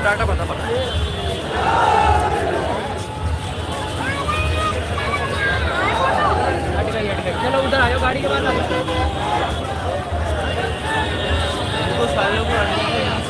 Data बता चलो उधर आयो गाड़ी के पास सारे लोग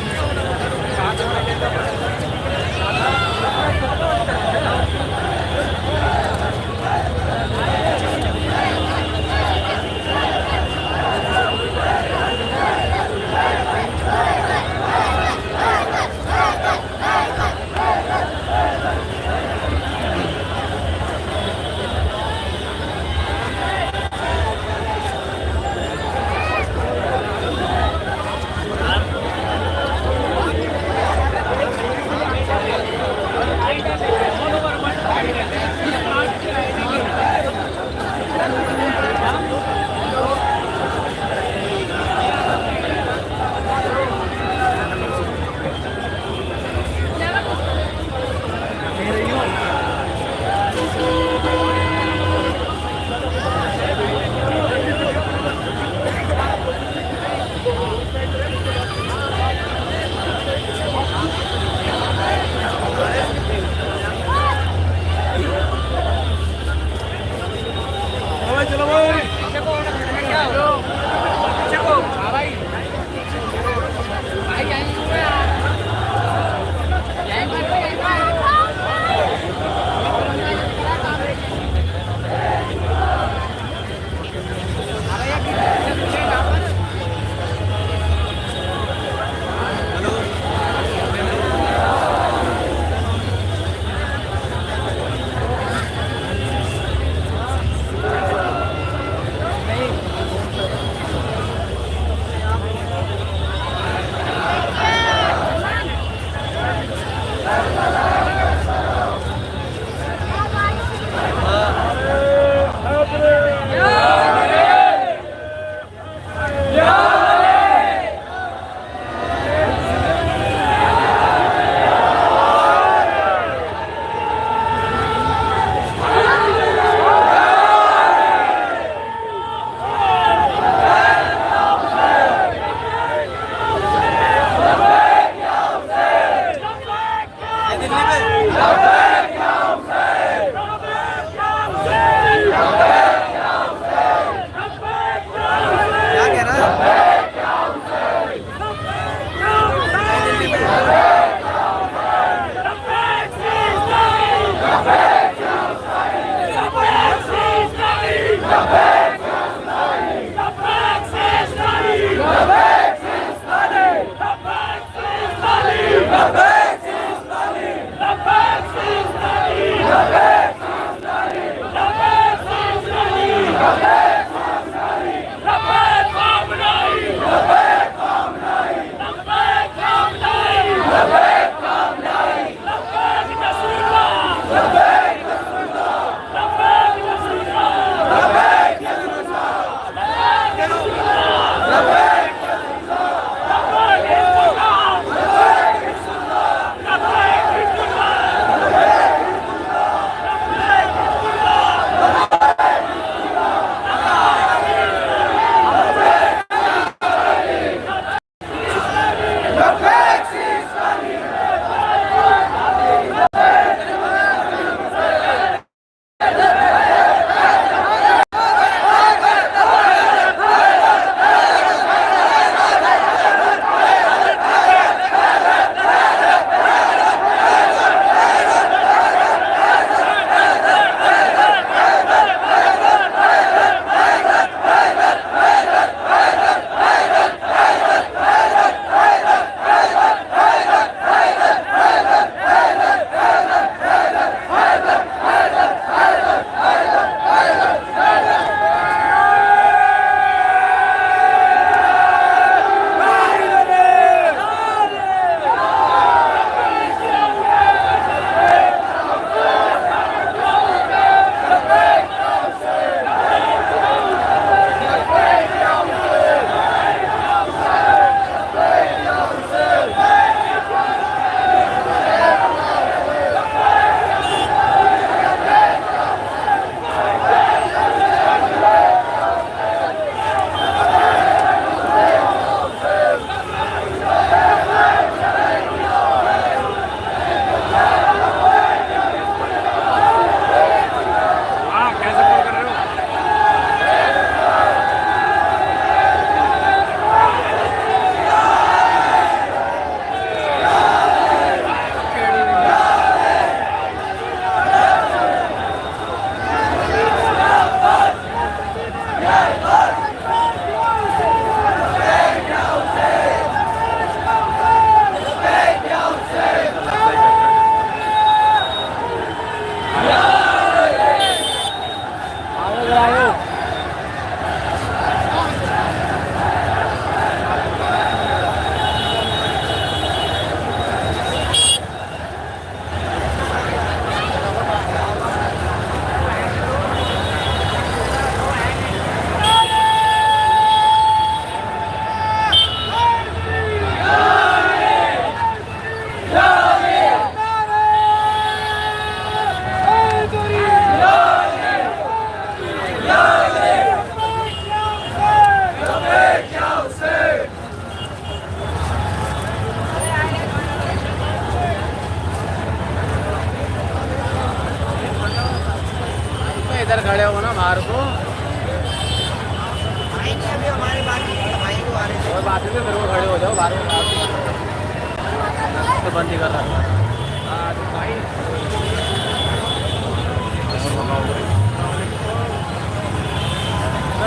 अंदर खड़े हो ना बाहर को हमारे और बात में फिर वो खड़े हो जाओ बाहर तो बंद ही कर रहा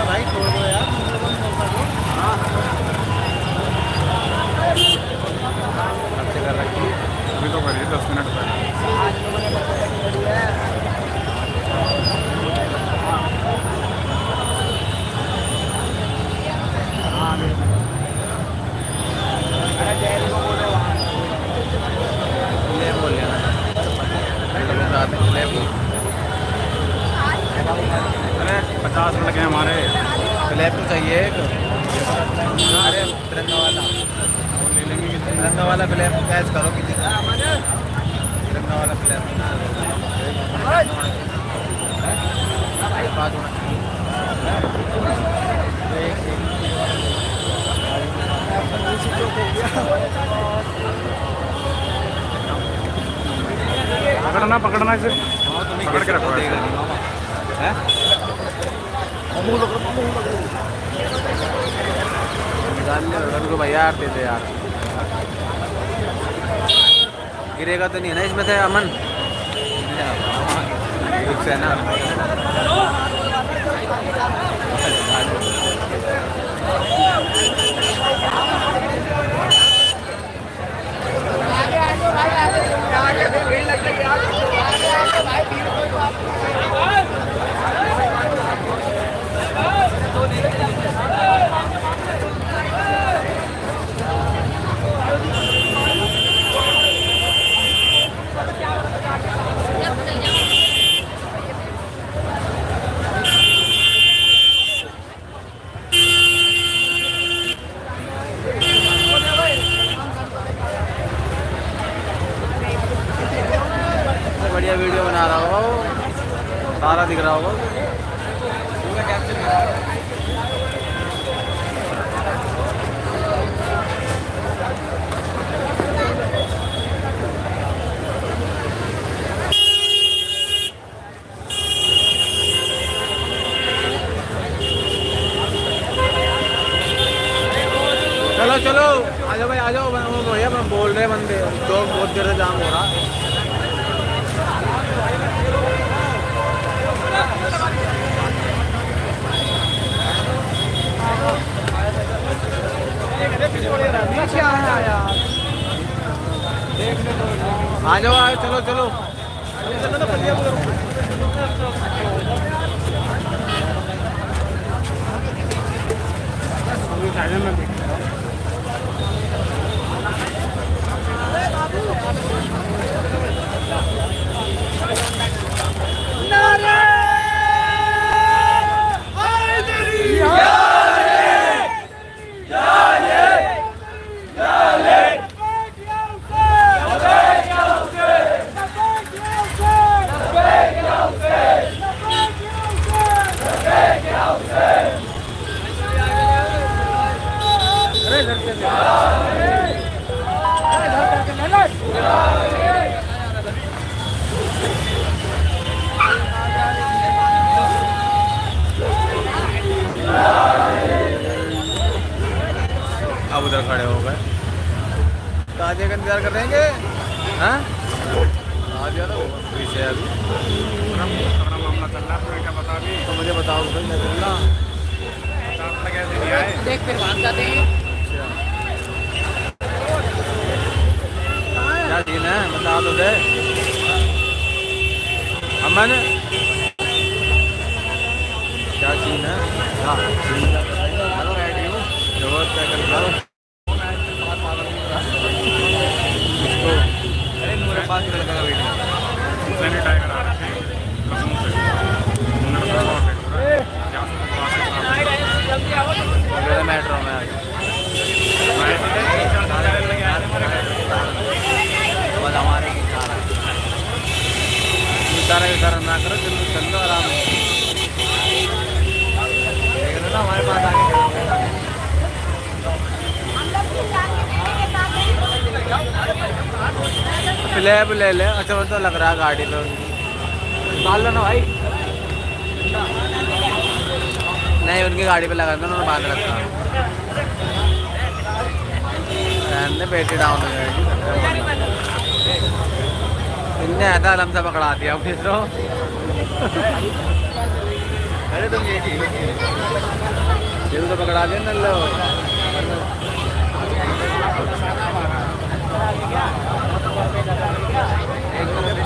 भाई छोड़ दो यार कर रखी अभी तो करिए 10 मिनट बोल लेना अरे 50 मिनट के हमारे क्लैप तो चाहिए एक अरे तिरंगा वाला ले लेंगे कितने तिरंगा वाला क्लैप कैच करो किसी का तिरंगा वाला क्लैप पाँच होना पकड़ना पकड़ना इसे पकड़ के रखो निकाल को भैया यार दे दे यार गिरेगा तो नहीं है ना इसमें से अमन ठीक से ना बढ़िया वीडियो बना रहा होगा वो सारा दिख रहा होगा चलो चलो आ जाओ भाई आ जाओ भैया मैं बोल रहे बंदे तो बहुत देर से जाम हो रहा आ जाओ चलो चलो अब उधर खड़े हो गए ताजे का इंतजार कर रहे हैं हाँ आज यार पीछे अभी मामला चल रहा है क्या बता दी तो मुझे बताओ भाई मैं बोलना कैसे नहीं आए देख फिर भाग जाते हैं क्या सीन है बता तो दे अमन क्या सीन है हाँ जरूरत क्या कर रहा हूँ अरे मेरे पास लड़का का वीडियो सैनिटाइजर आ रहे थे मेट्रो में आज हमारे इशारा ना करो चल लो आराम देख लो ना हमारे पास आगे फ्लैप ले ले अच्छा तो लग रहा है गाड़ी तो डाल लो ना भाई नहीं उनकी गाड़ी पे लगा था उन्होंने बांध रखा ने बैठे डाउन हो जाएगी इनने ऐसा आलम से पकड़ा दिया फिर तो अरे तुम ये तो पकड़ा दिया न लो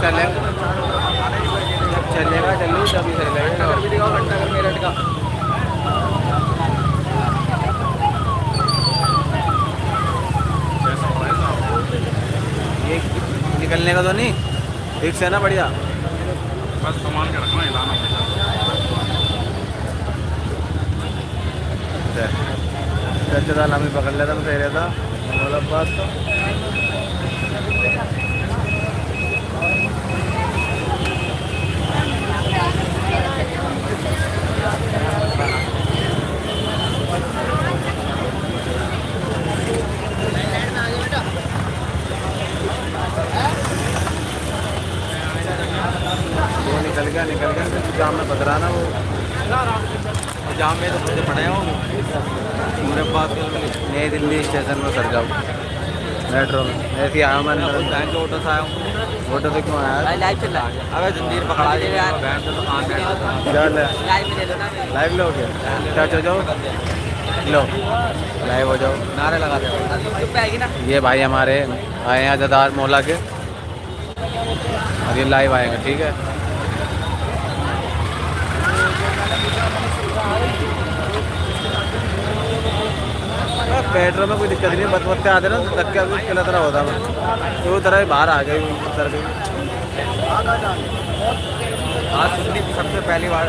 चलेगा चलेगा चलू तभी चलेगा घंटा कर मेरठ का ये निकलने का तो नहीं ठीक से ना बढ़िया बस सामान के रखना हिलाना अच्छा था हमें पकड़ लेता तो सही रहता मतलब बात तो निकल गया जाम में बदरा ना वो जाम में तो मुझे पड़े हो पूरे पास नई दिल्ली स्टेशन में सर जाओ मेट्रो में ऐसे आया मैंने बैंक से ऑटो से आया हूँ ऑटो से क्यों आया लाइव चल रहा है अबे जंजीर पकड़ा दे यार बैंक से दुकान में लाइव में ले लो ना लाइव लो गया क्या चल जाओ लो लाइव हो जाओ नारे लगा दे चुप आएगी ना ये भाई हमारे आए हैं जदार मोहल्ला के और ये लाइव आएंगे ठीक है पेट्रोल में कोई दिक्कत नहीं बत के आते ना तक के किला तरह होता है तो तरह बाहर आ गई उतर गई आज सुननी सबसे पहली बार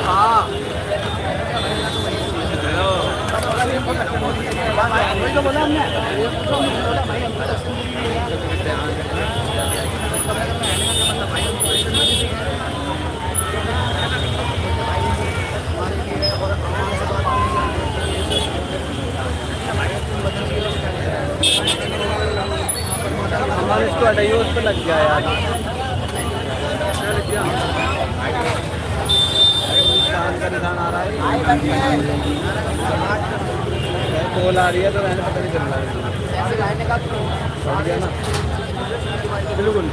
हाँ हमारे इसको हटाइए उस पर लग गया यार निशान का निशान आ रहा है कॉल आ रही है तो मैंने पता नहीं चल रहा है ना बिल्कुल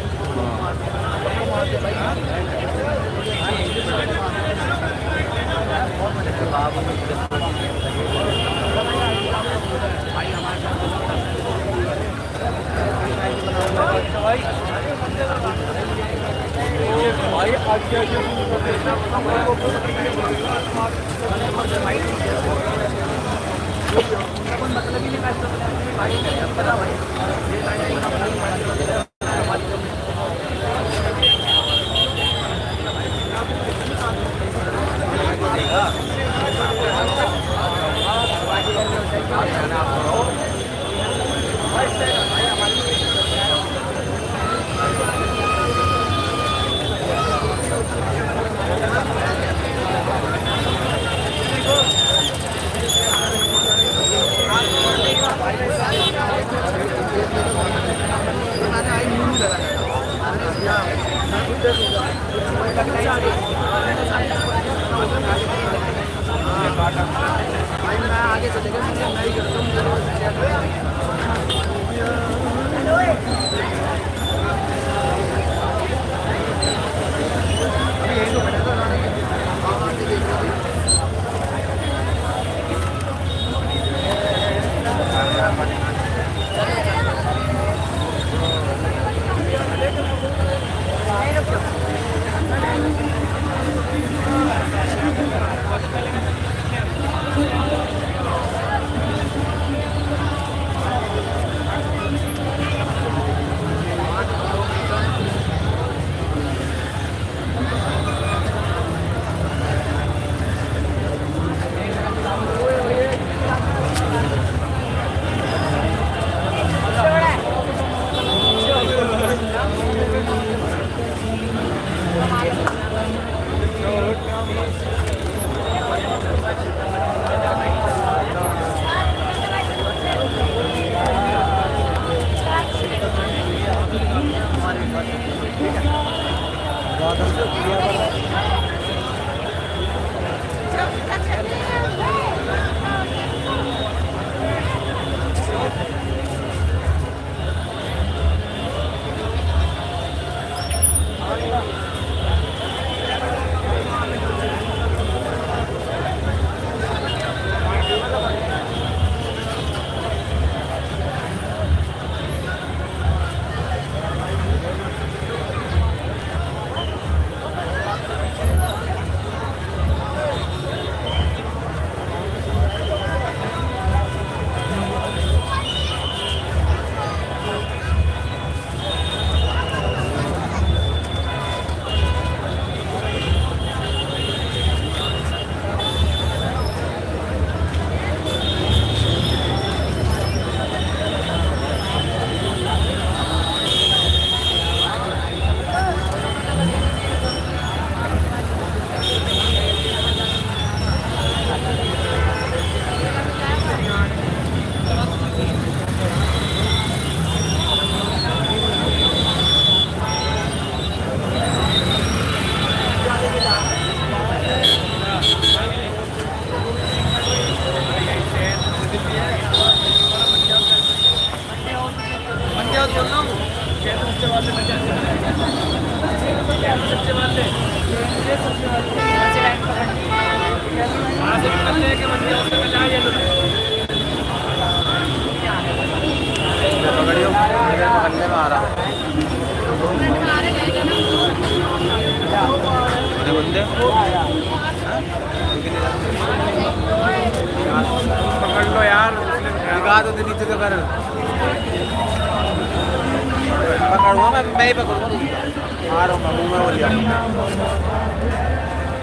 आगे चलेगा लगा दो नीचे तो कर पकड़ूंगा मैं ही पकड़ूंगा आ रहा हूँ मैं मुँह में बोल लिया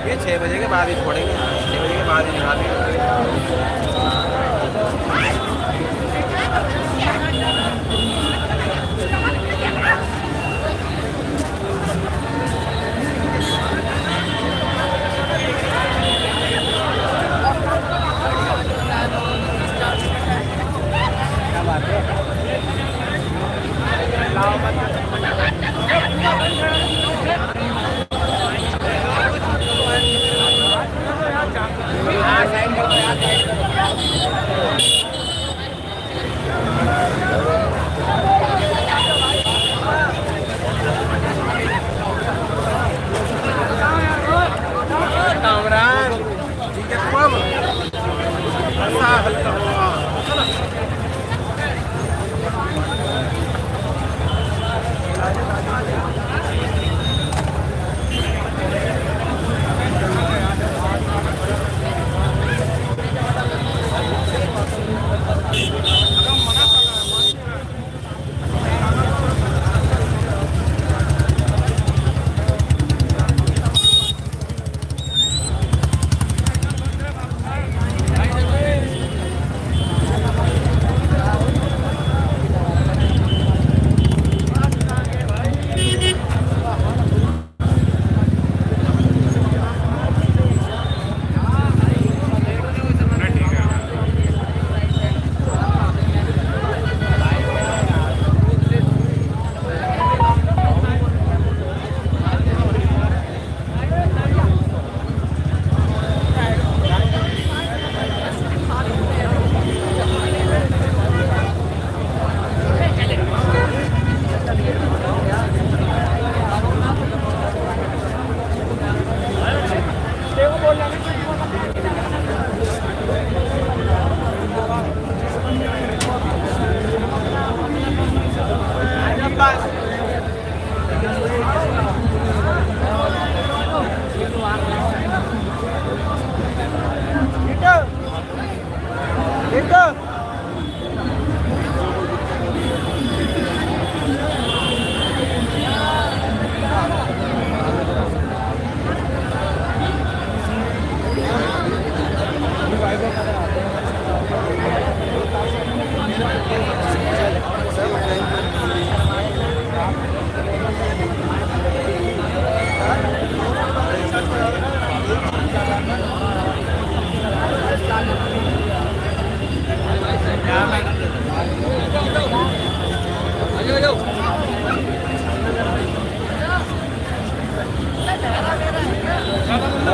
ये 6 बजे के बाद ही छोड़ेंगे 6 बजे के बाद ही निकालेंगे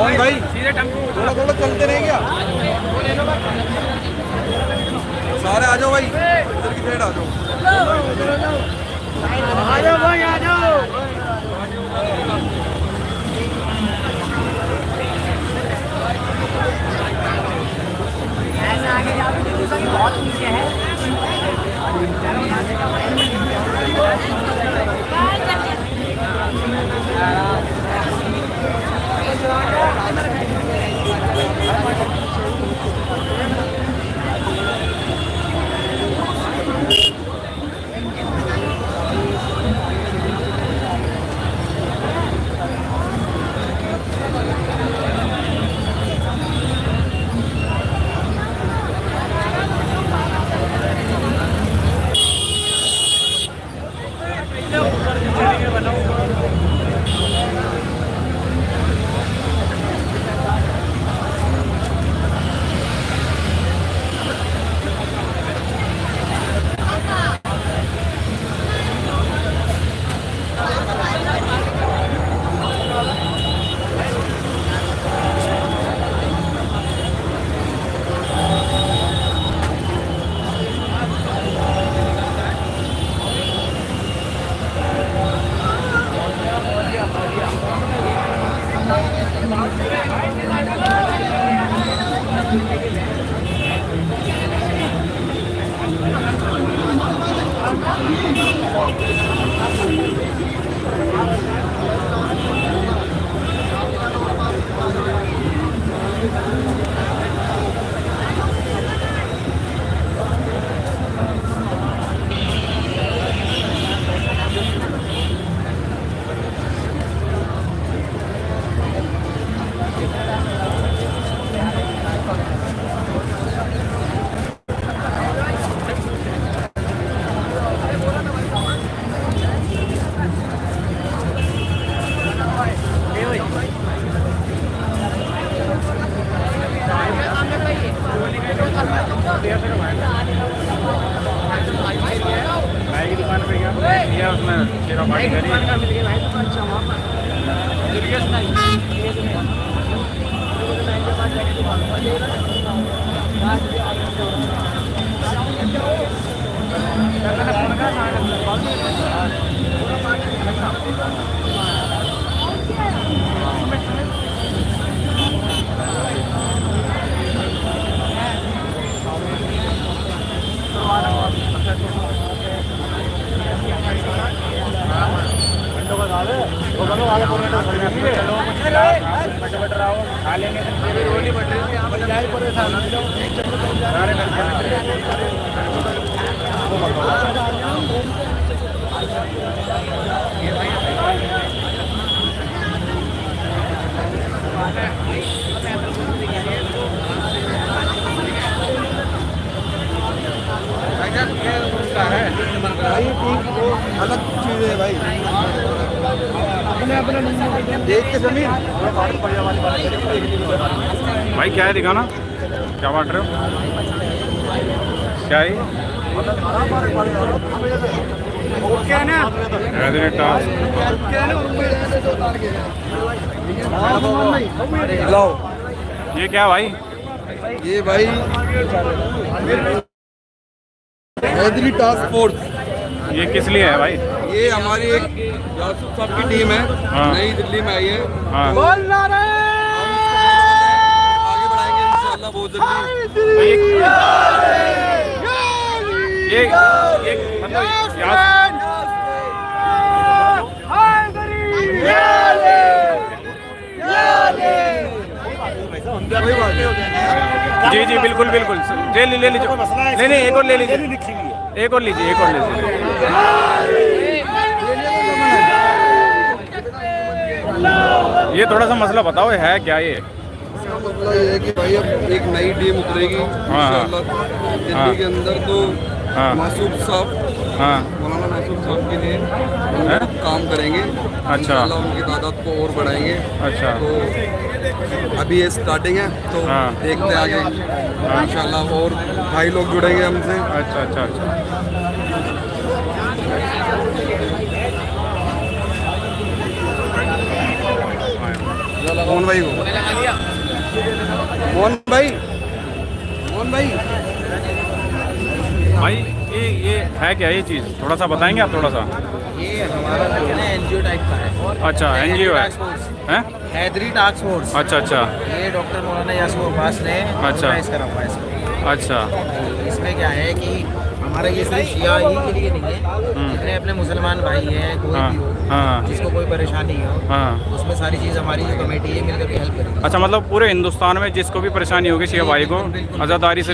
मोहन भाई थोड़ा थोड़ा चलते रहे क्या सारे आ जाओ भाई इधर की साइड आ जाओ भाई आ जाओ ऐसे आगे जाओ तो बहुत नीचे है पार्टी करी। भाई ठीक वो अलग चीज़ है भाई, अपने देख के जमीन। भाई क्या है दिखाना, क्या बांट रहे हो, क्या है ये क्या है भाई? ये भाई हैदरी टास्क फोर्स, ये किस लिए है भाई? ये हमारी एक जासूस साहब की टीम है, हाँ। नई दिल्ली में आई है। हाँ। तो आगे बढ़ाएंगे इंशाल्लाह बहुत जल्दी। ये मतलब यहाँ जी जी बिल्कुल बिल्कुल ले लीजिए नहीं नहीं एक और ले लीजिए, एक और लीजिए, एक और लीजिए। ये थोड़ा सा मसला बताओ है क्या ये? इसका मतलब ये है कि भाई अब एक नई टीम उतरेगी इंशाल्लाह दिल्ली के अंदर, तो मासूम साहब, मौलाना मासूम साहब के लिए हम लोग काम करेंगे। अच्छा, इंशाल्लाह उनकी तादाद को और बढ़ाएंगे। अच्छा, तो अभी ये स्टार्टिंग है, तो देखते हैं आगे इंशाल्लाह और भाई लोग जुड़ेंगे हमसे। अच्छा अच्छा अच्छा। मोहन भाई को, मोहन भाई, मोहन भाई भाई ये है क्या ये चीज़, थोड़ा सा बताएंगे आप थोड़ा सा? ये हमारा एनजीओ टाइप का है। अच्छा एनजीओ है, हैं? Haidari task force. अच्छा अच्छा ये डॉक्टर मौलाना यासूर अब्बास ने ऑर्गेनाइज करा हुआ है इसको। अच्छा। इसमें क्या है कि हमारा ये सिर्फ शिया ही के लिए नहीं है, जितने अपने मुसलमान भाई हैं कोई भी हो, जिसको कोई परेशानी हो, उसमें सारी चीज़ हमारी जो कमेटी है मिलकर के हेल्प करेगी। अच्छा, मतलब पूरे हिंदुस्तान में जिसको भी परेशानी होगी शिया भाई को आज़ादारी से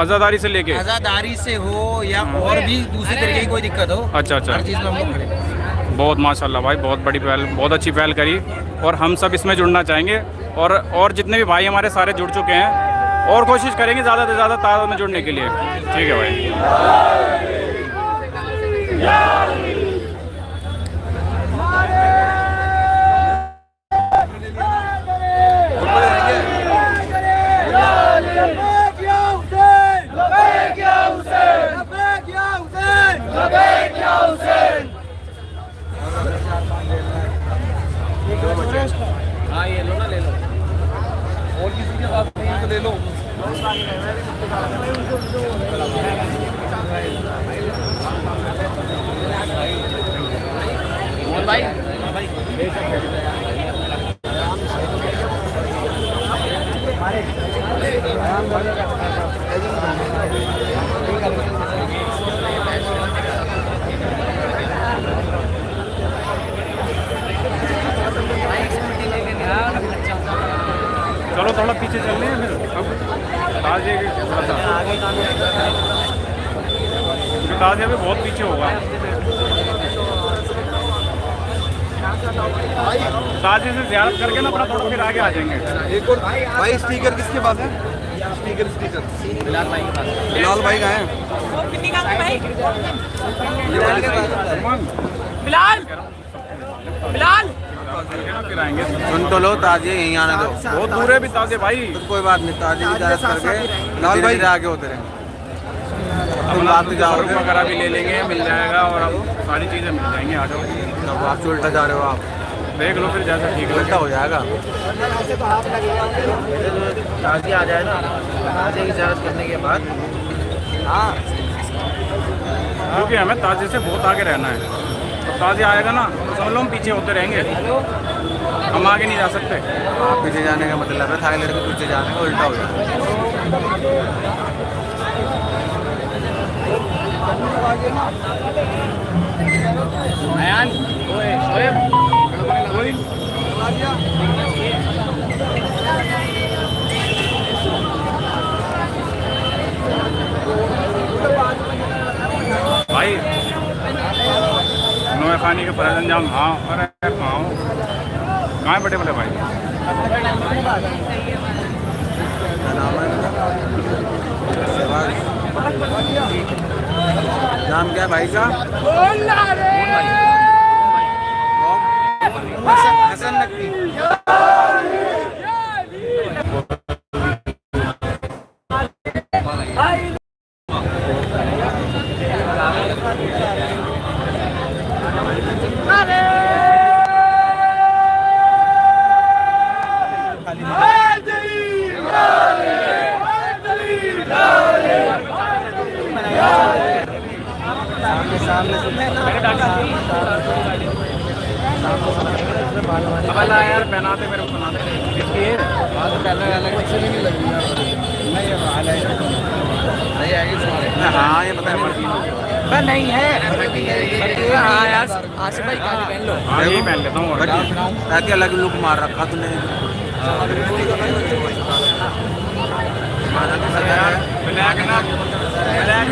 आज़ादारी से लेके आज़ादारी से हो या और भी दूसरी तरीके की कोई दिक्कत हो, अच्छा अच्छा, हर चीज़ में हम लोग खड़े हैं। बहुत माशाल्लाह भाई, बहुत बड़ी पहल, बहुत अच्छी पहल करी, और हम सब इसमें जुड़ना चाहेंगे, और जितने भी भाई हमारे सारे जुड़ चुके हैं और कोशिश करेंगे ज़्यादा से ज़्यादा तादाद में जुड़ने के लिए। ठीक है भाई। हाँ ये लो ना, ले लो। और किसी के साथ नहीं तो ले लो। भाई चलो थोड़ा पीछे चल रहे हैं फिर, अब ताजे ताजे भी बहुत पीछे होगा, ताजे से ज़्यारत करके ना अपना थोड़ा फिर आगे आ जाएंगे। एक और भाई स्टिकर किसके पास है? स्टिकर बिलाल भाई के पास। बिलाल भाई का है। बिलाल बिलाल फिर आएंगे। सुन तो लो, ताजे यहीं आने दो, बहुत दूर है भी ताजे भाई। तो कोई बात नहीं, ताजे की इजाजत करके लाल भाई आगे होते रहे। तुम रात को जाओगे वगैरह भी ले लेंगे, मिल जाएगा और अब सारी चीज़ें मिल जाएंगी। आ जाओ, तब आप उल्टा जा रहे हो, आप देख लो फिर जैसा ठीक उल्टा लगता हो जाएगा। ताज़ी आ जाए ना, ताज़े की जाँच करने के बाद। हाँ, क्योंकि हमें ताजे से बहुत आगे रहना है। तो ताजे आएगा ना तो समझ लो हम पीछे होते रहेंगे, हम आगे नहीं जा सकते। आप पीछे जाने का मतलब है थाईलैंड के पीछे जाने का उल्टा हो जाएगा। भाई नोए खानी के फर्ज अंजाम। हाँ, अरे कहाँ हो, कहाँ है बड़े बड़े भाई? क्या नाम है इनका? नाम क्या है भाई का? हसन नकवी। अब अल्लाह यार पहनाते मेरे को हाँ ये पता है नहीं है। हाँ यार, आसिफ भाई काली पहन लो। हाँ यही पहन लेता हूँ। ताकि अलग लुक मार रखा तूने। ब्लैक ना, ब्लैक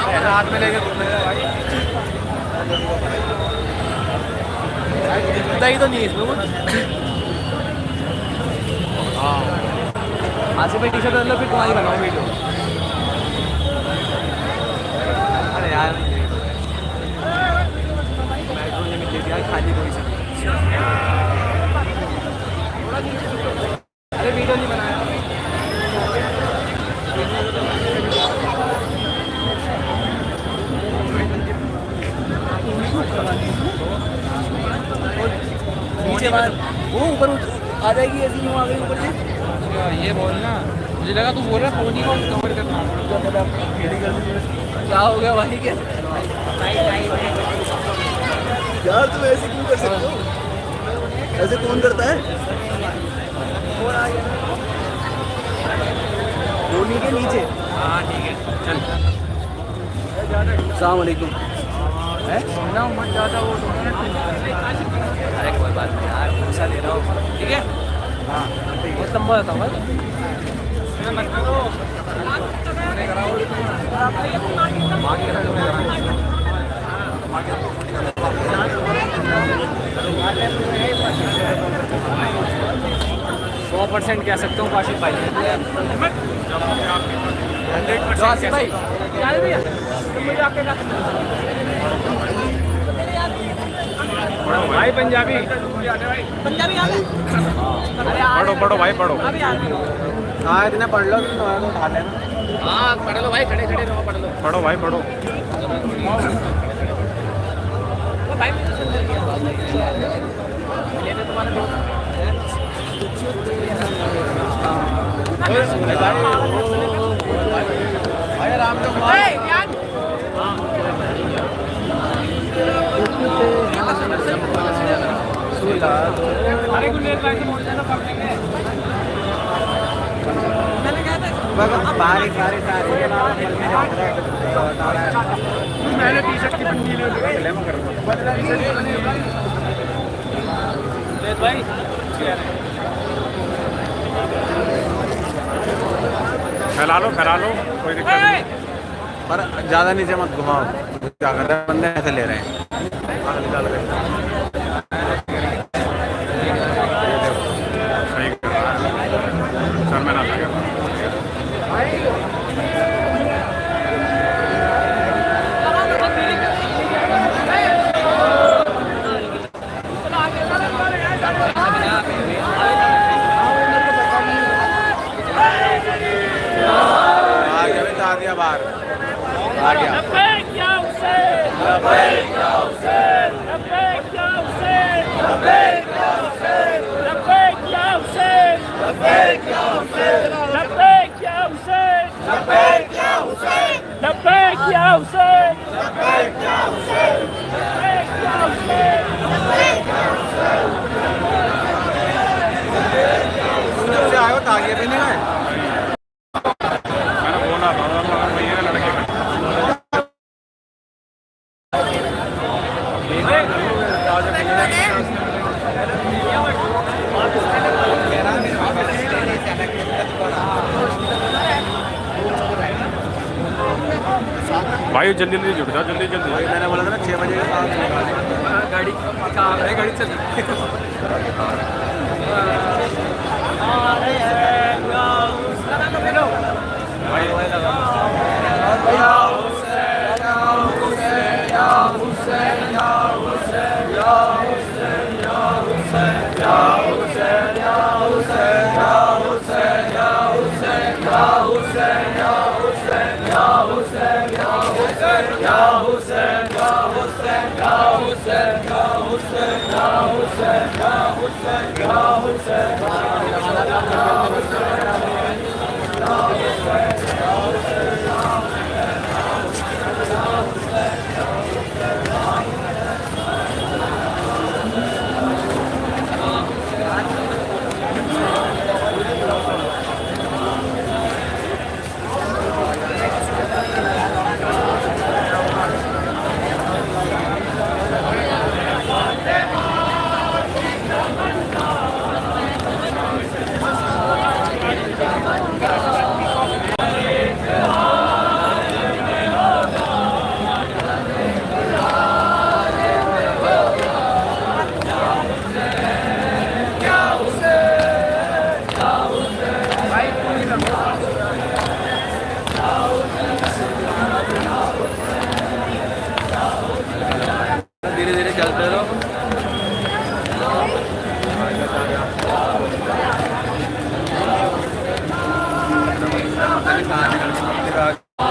ब्लैक हाथ में लेके दही तो नहीं है इसमें कुछ। आसिफ भाई टी-शर्ट लो, फिर तुम्हारी बनाओ वीडियो। अरे यार मेट्रो ने मिल दिया खाली कोई सी। अरे वीडियो नहीं बनाया। नीचे बाहर वो ऊपर आ जाएगी, ऐसी यूँ आ गई ऊपर से। ये बोल ना, मुझे लगा तू बोल रहा फोन ही को कवर करना। क्या हो गया भाई? क्या यार तुम ऐसे क्यों कर सकते हो? ऐसे कौन करता है? धोनी के नीचे। हाँ ठीक है, चल। अस्सलाम वालेकुम। ना मत ज़्यादा वो। अरे कोई बात नहीं यार, गुस्सा ले रहा हूँ, ठीक है? हाँ बहुत लंबा होता हूँ। सौ % कह सकता हूँ काशिफ भाई। 100% भाई भैया भाई पंजाबी पढ़ो पढ़ो भाई पढ़ो। हाँ इतने पढ़ लो तुम उठा लेना। हाँ पढ़ लो भाई, खड़े खड़े रहो, पढ़ लो। पढ़ो भाई पढ़ो। बारिश बारिश आ रही है। मैंने टी शर्ट की बंडी ले भाई फैला लो कोई दिक्कत नहीं। पर ज़्यादा नीचे मत घुमाओ, क्या कर रहे हैं बंदे ऐसे ले रहे हैं आग निकाल रहे हैं। सही कर रहा है सर, मैं ना लगा। भाई जल्दी जल्दी जुट जाओ, जल्दी जल्दी। मैंने बोला था ना 6 बजे गाड़ी कहाँ है, गाड़ी चल धीरे धीरे चलते रहो।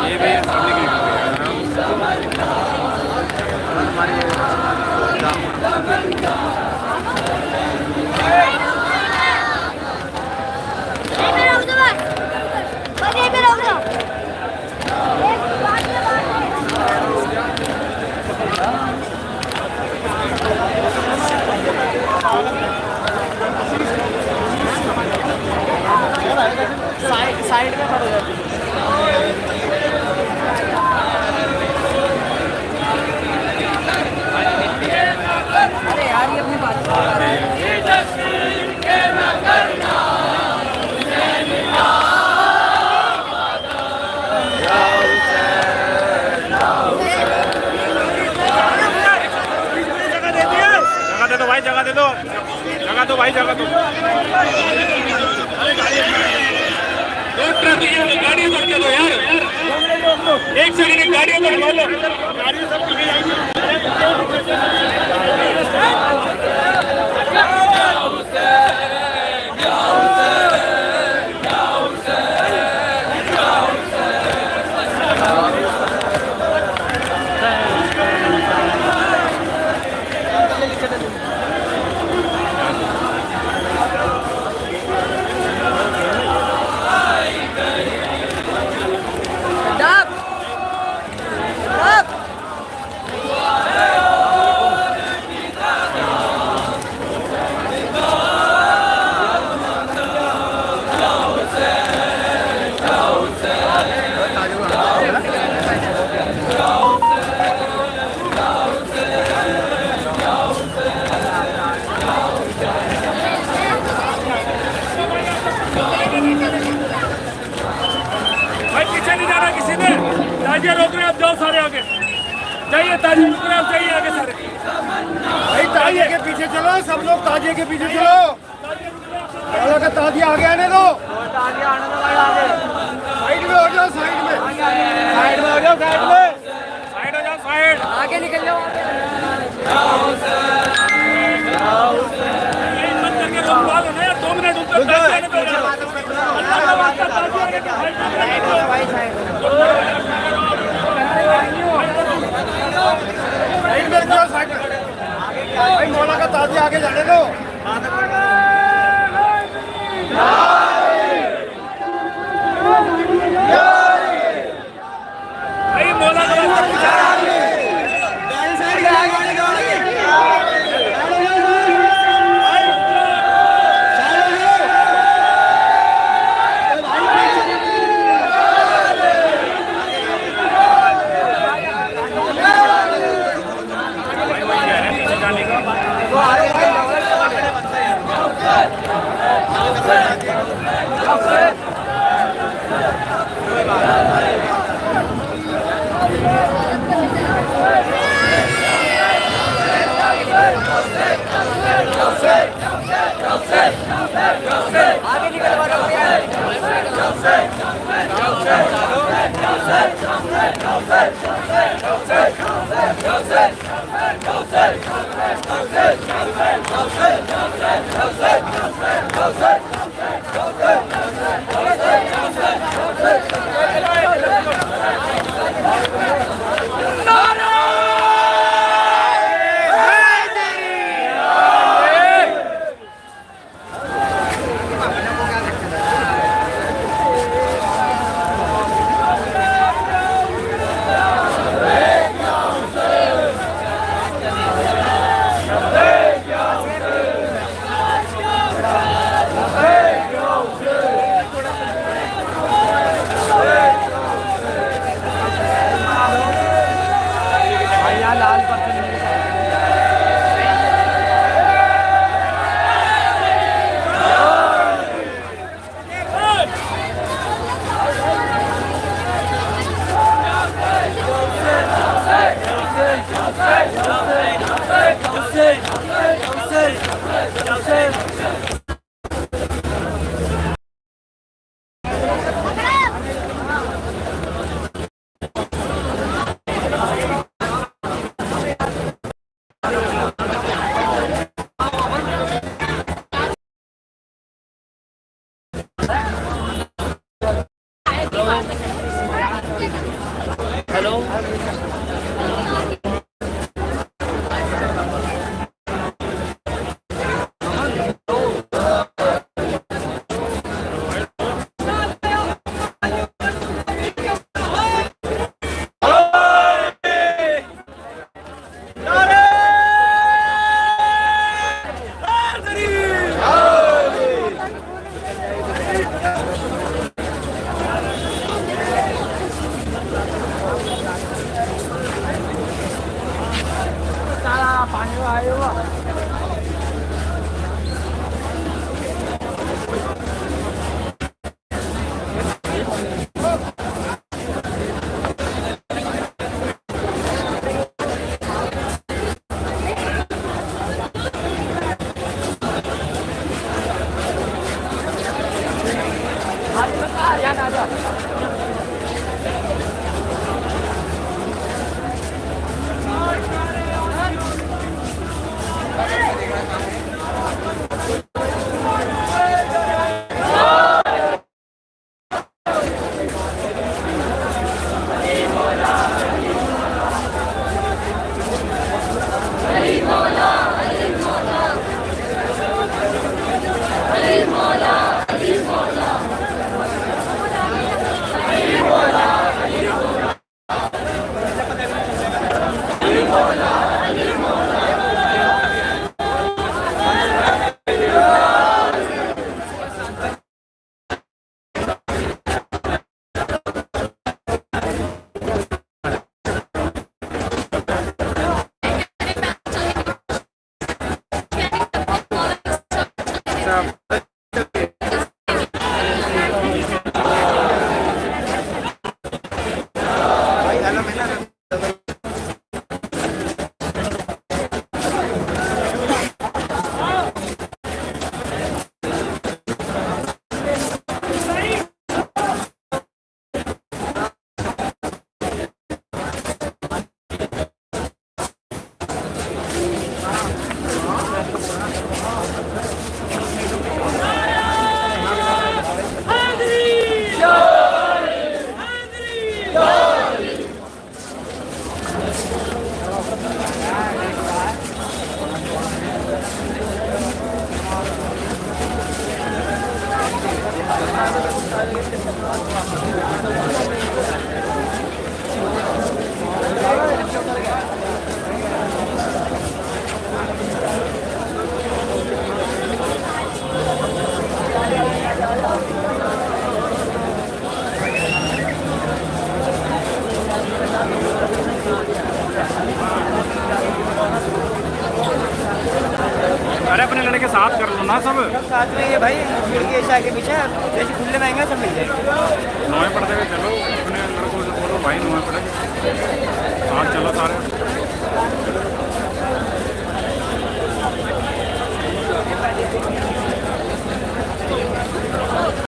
ये भी साइड में खड़े हो जाती है। अरे यार ये अपनी बात जगह दे दो भाई, जगह दे दो, जगह दो भाई, जगह दो। गाड़ी बंद कर दो यार, एक सेकंड गाड़ी बंद कर लो। भाई पीछे नहीं जाना किसी ने, ताजिया रोक रहे, आप जाओ सारे आगे जाइए, ताजिया रोक रहे, आप जाइए आगे सारे। भाई ताजिए के पीछे चलो, सब लोग ताजिए के पीछे चलो। का ताजिया आगे आने दो, ताजिया आने दो भाई आगे। साइड में हो जाओ, साइड में, साइड में हो जाओ, साइड में, साइड हो जाओ, साइड आगे निकल जाओ। मत करके लोग बात हो ना यार, 2 मिनट ऊपर ताजिया ने बोला। साइड में जाओ, साइड में। भाई मौला का ताजिया आगे जाने दो। भाई मौला का पर्दे के साथ कर लो ना सब। साथ में ये भाई खिड़की ऐसा के पीछे जैसे खुले महंगे सब मिल जाएंगे। नए पर्दे में चलो, अपने लड़कों से बोलो भाई नए पर्दे साथ चलो सारे।